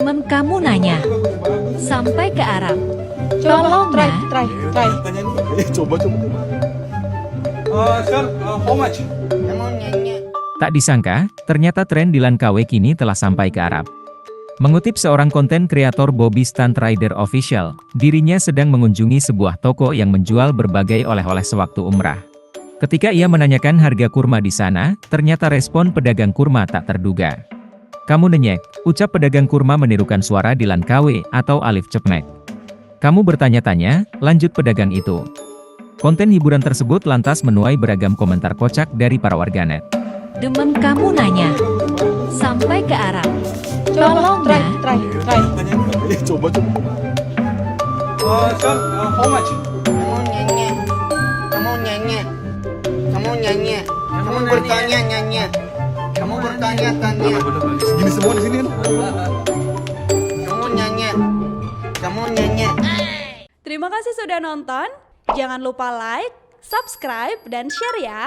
Temen kamu nanya, sampai ke Arab. Coba, Tolong try. Tanyain coba. Sir, how much? Tak disangka, ternyata tren di Langkawi kini telah sampai ke Arab. Mengutip seorang konten kreator Bobby Stunt Rider Official, dirinya sedang mengunjungi sebuah toko yang menjual berbagai oleh-oleh sewaktu umrah. Ketika ia menanyakan harga kurma di sana, ternyata respon pedagang kurma tak terduga. "Kamu nenyek," ucap pedagang kurma menirukan suara Dilan KW atau Alif Cepnek. "Kamu bertanya-tanya," lanjut pedagang itu. Konten hiburan tersebut lantas menuai beragam komentar kocak dari para warganet. Demen kamu nanya, sampai ke Arab. Coba, Tolong try. Tanyain coba. Sir, how much? Kamu bertanya. Kamu bertanya. Gini semua di sini kan? Kamu nyanyi. Terima kasih sudah nonton. Jangan lupa like, subscribe, dan share ya.